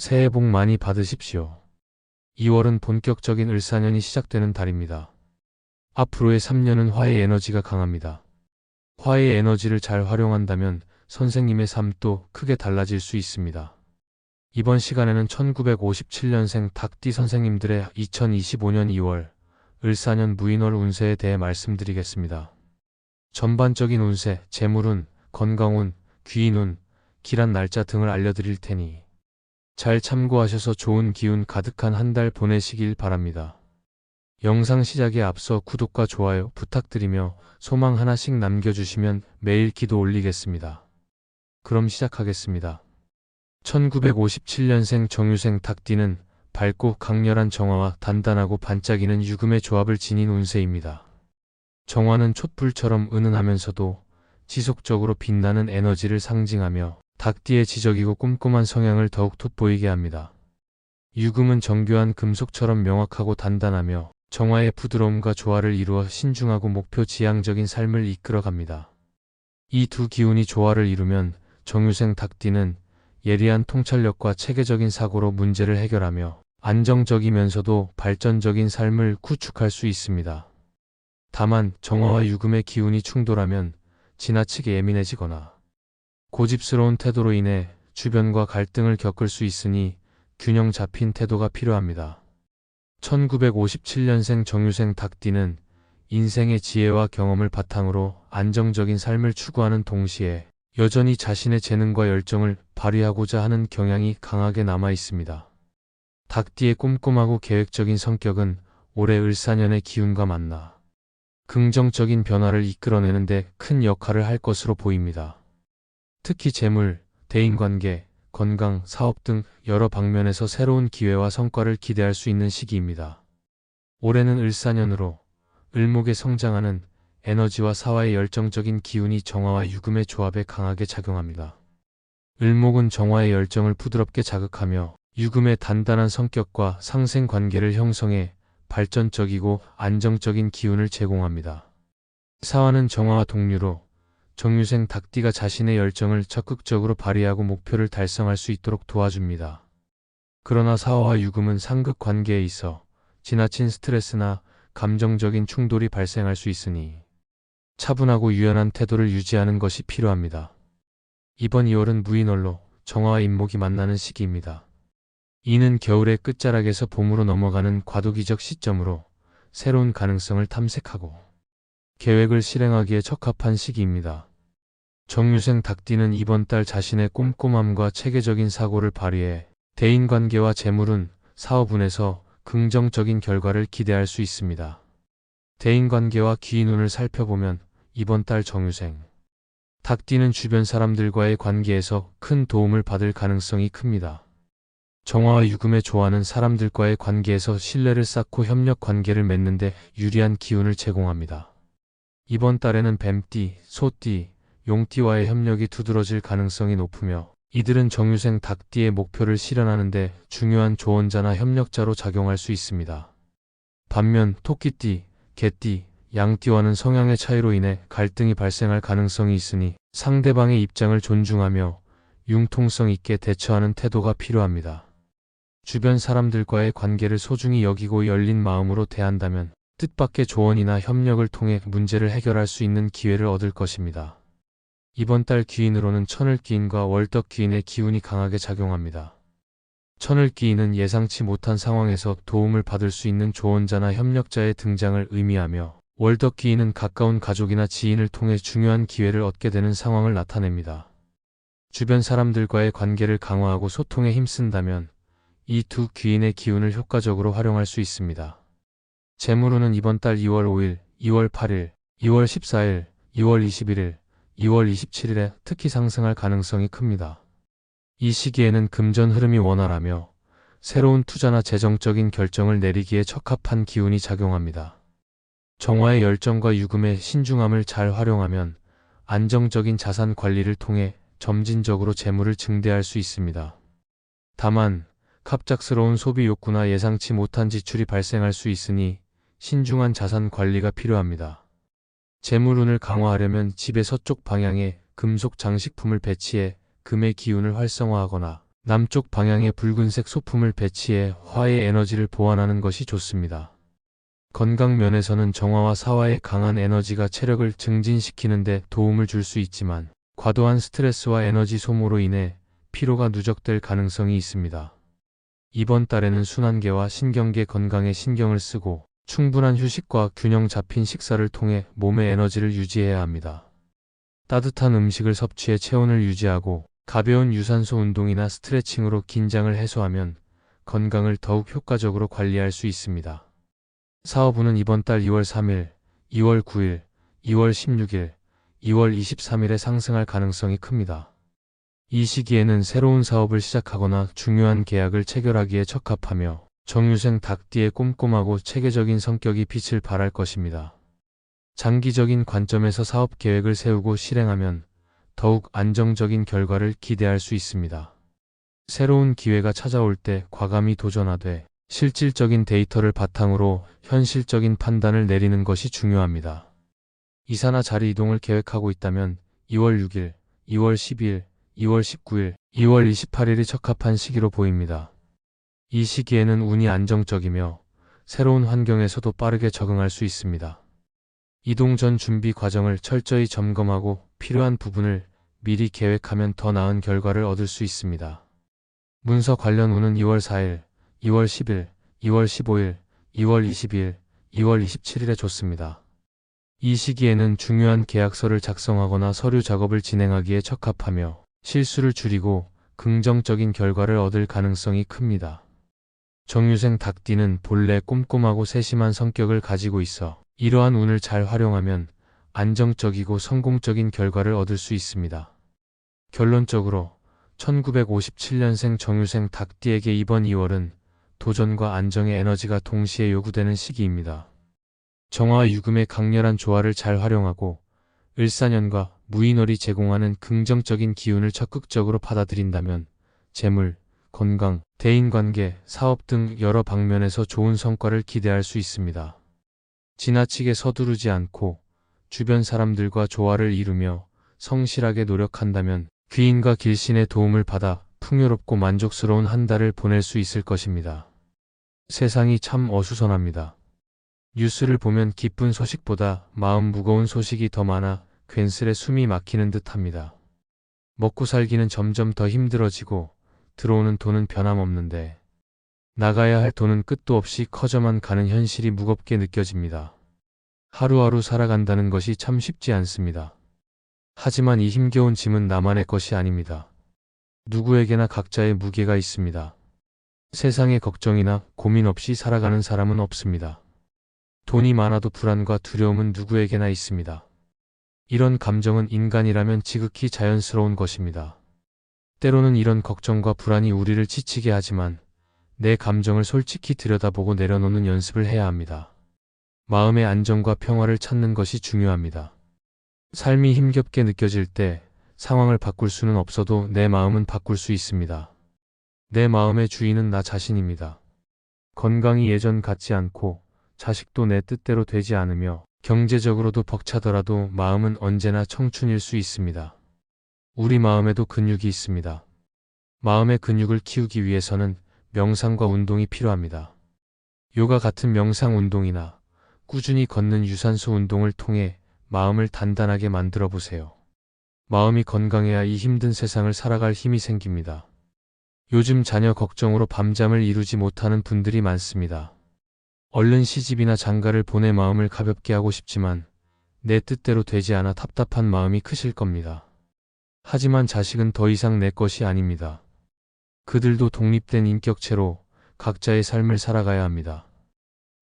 새해 복 많이 받으십시오. 2월은 본격적인 을사년이 시작되는 달입니다. 앞으로의 3년은 화의 에너지가 강합니다. 화의 에너지를 잘 활용한다면 선생님의 삶도 크게 달라질 수 있습니다. 이번 시간에는 1957년생 닭띠 선생님들의 2025년 2월 을사년 무인월 운세에 대해 말씀드리겠습니다. 전반적인 운세, 재물운, 건강운, 귀인운, 길한 날짜 등을 알려드릴 테니 잘 참고하셔서 좋은 기운 가득한 한 달 보내시길 바랍니다. 영상 시작에 앞서 구독과 좋아요 부탁드리며 소망 하나씩 남겨주시면 매일 기도 올리겠습니다. 그럼 시작하겠습니다. 1957년생 정유생 닭띠는 밝고 강렬한 정화와 단단하고 반짝이는 유금의 조합을 지닌 운세입니다. 정화는 촛불처럼 은은하면서도 지속적으로 빛나는 에너지를 상징하며 닭띠의 지적이고 꼼꼼한 성향을 더욱 돋보이게 합니다. 유금은 정교한 금속처럼 명확하고 단단하며 정화의 부드러움과 조화를 이루어 신중하고 목표 지향적인 삶을 이끌어갑니다. 이 두 기운이 조화를 이루면 정유생 닭띠는 예리한 통찰력과 체계적인 사고로 문제를 해결하며 안정적이면서도 발전적인 삶을 구축할 수 있습니다. 다만 정화와 유금의 기운이 충돌하면 지나치게 예민해지거나 고집스러운 태도로 인해 주변과 갈등을 겪을 수 있으니 균형 잡힌 태도가 필요합니다. 1957년생 정유생 닭띠는 인생의 지혜와 경험을 바탕으로 안정적인 삶을 추구하는 동시에 여전히 자신의 재능과 열정을 발휘하고자 하는 경향이 강하게 남아 있습니다. 닭띠의 꼼꼼하고 계획적인 성격은 올해 을사년의 기운과 만나 긍정적인 변화를 이끌어내는 데 큰 역할을 할 것으로 보입니다. 특히 재물, 대인관계, 건강, 사업 등 여러 방면에서 새로운 기회와 성과를 기대할 수 있는 시기입니다. 올해는 을사년으로 을목에 성장하는 에너지와 사화의 열정적인 기운이 정화와 유금의 조합에 강하게 작용합니다. 을목은 정화의 열정을 부드럽게 자극하며 유금의 단단한 성격과 상생 관계를 형성해 발전적이고 안정적인 기운을 제공합니다. 사화는 정화와 동류로 정유생 닭띠가 자신의 열정을 적극적으로 발휘하고 목표를 달성할 수 있도록 도와줍니다. 그러나 사화와 유금은 상극 관계에 있어 지나친 스트레스나 감정적인 충돌이 발생할 수 있으니 차분하고 유연한 태도를 유지하는 것이 필요합니다. 이번 2월은 무인월로 정화와 인목이 만나는 시기입니다. 이는 겨울의 끝자락에서 봄으로 넘어가는 과도기적 시점으로 새로운 가능성을 탐색하고 계획을 실행하기에 적합한 시기입니다. 정유생 닭띠는 이번 달 자신의 꼼꼼함과 체계적인 사고를 발휘해 대인관계와 재물운, 사업운에서 긍정적인 결과를 기대할 수 있습니다. 대인관계와 귀인운을 살펴보면 이번 달 정유생 닭띠는 주변 사람들과의 관계에서 큰 도움을 받을 가능성이 큽니다. 정화와 유금의 조화는 사람들과의 관계에서 신뢰를 쌓고 협력 관계를 맺는 데 유리한 기운을 제공합니다. 이번 달에는 뱀띠, 소띠, 용띠와의 협력이 두드러질 가능성이 높으며 이들은 정유생 닭띠의 목표를 실현하는 데 중요한 조언자나 협력자로 작용할 수 있습니다. 반면 토끼띠, 개띠, 양띠와는 성향의 차이로 인해 갈등이 발생할 가능성이 있으니 상대방의 입장을 존중하며 융통성 있게 대처하는 태도가 필요합니다. 주변 사람들과의 관계를 소중히 여기고 열린 마음으로 대한다면 뜻밖의 조언이나 협력을 통해 문제를 해결할 수 있는 기회를 얻을 것입니다. 이번 달 귀인으로는 천을귀인과 월덕귀인의 기운이 강하게 작용합니다. 천을귀인은 예상치 못한 상황에서 도움을 받을 수 있는 조언자나 협력자의 등장을 의미하며 월덕귀인은 가까운 가족이나 지인을 통해 중요한 기회를 얻게 되는 상황을 나타냅니다. 주변 사람들과의 관계를 강화하고 소통에 힘쓴다면 이 두 귀인의 기운을 효과적으로 활용할 수 있습니다. 재물운은 이번 달 2월 5일, 2월 8일, 2월 14일, 2월 21일, 2월 27일에 특히 상승할 가능성이 큽니다. 이 시기에는 금전 흐름이 원활하며 새로운 투자나 재정적인 결정을 내리기에 적합한 기운이 작용합니다. 정화의 열정과 유금의 신중함을 잘 활용하면 안정적인 자산 관리를 통해 점진적으로 재물을 증대할 수 있습니다. 다만 갑작스러운 소비 욕구나 예상치 못한 지출이 발생할 수 있으니 신중한 자산 관리가 필요합니다. 재물운을 강화하려면 집의 서쪽 방향에 금속 장식품을 배치해 금의 기운을 활성화하거나 남쪽 방향에 붉은색 소품을 배치해 화의 에너지를 보완하는 것이 좋습니다. 건강 면에서는 정화와 사화의 강한 에너지가 체력을 증진시키는 데 도움을 줄 수 있지만 과도한 스트레스와 에너지 소모로 인해 피로가 누적될 가능성이 있습니다. 이번 달에는 순환계와 신경계 건강에 신경을 쓰고 충분한 휴식과 균형 잡힌 식사를 통해 몸의 에너지를 유지해야 합니다. 따뜻한 음식을 섭취해 체온을 유지하고 가벼운 유산소 운동이나 스트레칭으로 긴장을 해소하면 건강을 더욱 효과적으로 관리할 수 있습니다. 사업운은 이번 달 2월 3일, 2월 9일, 2월 16일, 2월 23일에 상승할 가능성이 큽니다. 이 시기에는 새로운 사업을 시작하거나 중요한 계약을 체결하기에 적합하며 정유생 닭띠의 꼼꼼하고 체계적인 성격이 빛을 발할 것입니다. 장기적인 관점에서 사업 계획을 세우고 실행하면 더욱 안정적인 결과를 기대할 수 있습니다. 새로운 기회가 찾아올 때 과감히 도전하되 실질적인 데이터를 바탕으로 현실적인 판단을 내리는 것이 중요합니다. 이사나 자리 이동을 계획하고 있다면 2월 6일, 2월 12일, 2월 19일, 2월 28일이 적합한 시기로 보입니다. 이 시기에는 운이 안정적이며 새로운 환경에서도 빠르게 적응할 수 있습니다. 이동 전 준비 과정을 철저히 점검하고 필요한 부분을 미리 계획하면 더 나은 결과를 얻을 수 있습니다. 문서 관련 운은 2월 4일, 2월 10일, 2월 15일, 2월 22일, 2월 27일에 좋습니다. 이 시기에는 중요한 계약서를 작성하거나 서류 작업을 진행하기에 적합하며 실수를 줄이고 긍정적인 결과를 얻을 가능성이 큽니다. 정유생 닭띠는 본래 꼼꼼하고 세심한 성격을 가지고 있어 이러한 운을 잘 활용하면 안정적이고 성공적인 결과를 얻을 수 있습니다. 결론적으로 1957년생 정유생 닭띠에게 이번 2월은 도전과 안정의 에너지가 동시에 요구되는 시기입니다. 정화와 유금의 강렬한 조화를 잘 활용하고 을사년과 무인월이 제공하는 긍정적인 기운을 적극적으로 받아들인다면 재물, 건강, 대인관계, 사업 등 여러 방면에서 좋은 성과를 기대할 수 있습니다. 지나치게 서두르지 않고 주변 사람들과 조화를 이루며 성실하게 노력한다면 귀인과 길신의 도움을 받아 풍요롭고 만족스러운 한 달을 보낼 수 있을 것입니다. 세상이 참 어수선합니다. 뉴스를 보면 기쁜 소식보다 마음 무거운 소식이 더 많아 괜스레 숨이 막히는 듯 합니다. 먹고 살기는 점점 더 힘들어지고 들어오는 돈은 변함없는데 나가야 할 돈은 끝도 없이 커져만 가는 현실이 무겁게 느껴집니다. 하루하루 살아간다는 것이 참 쉽지 않습니다. 하지만 이 힘겨운 짐은 나만의 것이 아닙니다. 누구에게나 각자의 무게가 있습니다. 세상에 걱정이나 고민 없이 살아가는 사람은 없습니다. 돈이 많아도 불안과 두려움은 누구에게나 있습니다. 이런 감정은 인간이라면 지극히 자연스러운 것입니다. 때로는 이런 걱정과 불안이 우리를 지치게 하지만 내 감정을 솔직히 들여다보고 내려놓는 연습을 해야 합니다. 마음의 안정과 평화를 찾는 것이 중요합니다. 삶이 힘겹게 느껴질 때 상황을 바꿀 수는 없어도 내 마음은 바꿀 수 있습니다. 내 마음의 주인은 나 자신입니다. 건강이 예전 같지 않고 자식도 내 뜻대로 되지 않으며 경제적으로도 벅차더라도 마음은 언제나 청춘일 수 있습니다. 우리 마음에도 근육이 있습니다. 마음의 근육을 키우기 위해서는 명상과 운동이 필요합니다. 요가 같은 명상 운동이나 꾸준히 걷는 유산소 운동을 통해 마음을 단단하게 만들어 보세요. 마음이 건강해야 이 힘든 세상을 살아갈 힘이 생깁니다. 요즘 자녀 걱정으로 밤잠을 이루지 못하는 분들이 많습니다. 얼른 시집이나 장가를 보내 마음을 가볍게 하고 싶지만 내 뜻대로 되지 않아 답답한 마음이 크실 겁니다. 하지만 자식은 더 이상 내 것이 아닙니다. 그들도 독립된 인격체로 각자의 삶을 살아가야 합니다.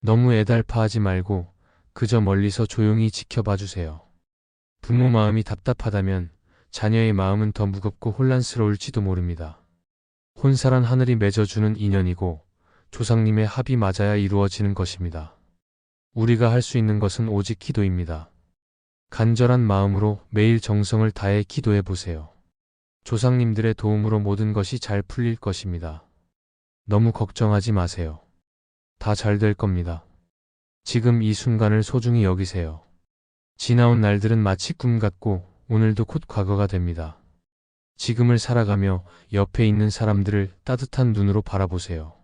너무 애달파하지 말고 그저 멀리서 조용히 지켜봐 주세요. 부모 마음이 답답하다면 자녀의 마음은 더 무겁고 혼란스러울지도 모릅니다. 혼사란 하늘이 맺어주는 인연이고 조상님의 합이 맞아야 이루어지는 것입니다. 우리가 할 수 있는 것은 오직 기도입니다. 간절한 마음으로 매일 정성을 다해 기도해 보세요. 조상님들의 도움으로 모든 것이 잘 풀릴 것입니다. 너무 걱정하지 마세요. 다 잘 될 겁니다. 지금 이 순간을 소중히 여기세요. 지나온 날들은 마치 꿈 같고 오늘도 곧 과거가 됩니다. 지금을 살아가며 옆에 있는 사람들을 따뜻한 눈으로 바라보세요.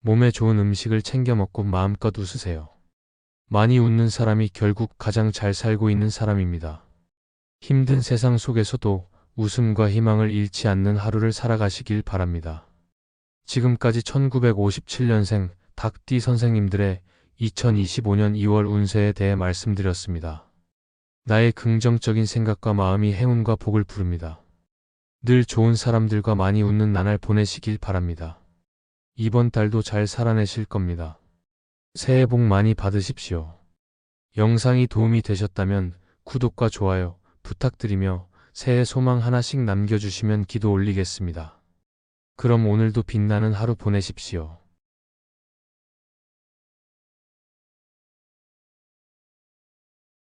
몸에 좋은 음식을 챙겨 먹고 마음껏 웃으세요. 많이 웃는 사람이 결국 가장 잘 살고 있는 사람입니다. 힘든 세상 속에서도 웃음과 희망을 잃지 않는 하루를 살아가시길 바랍니다. 지금까지 1957년생 닭띠 선생님들의 2025년 2월 운세에 대해 말씀드렸습니다. 나의 긍정적인 생각과 마음이 행운과 복을 부릅니다. 늘 좋은 사람들과 많이 웃는 나날 보내시길 바랍니다. 이번 달도 잘 살아내실 겁니다. 새해 복 많이 받으십시오. 영상이 도움이 되셨다면 구독과 좋아요 부탁드리며 새해 소망 하나씩 남겨주시면 기도 올리겠습니다. 그럼 오늘도 빛나는 하루 보내십시오.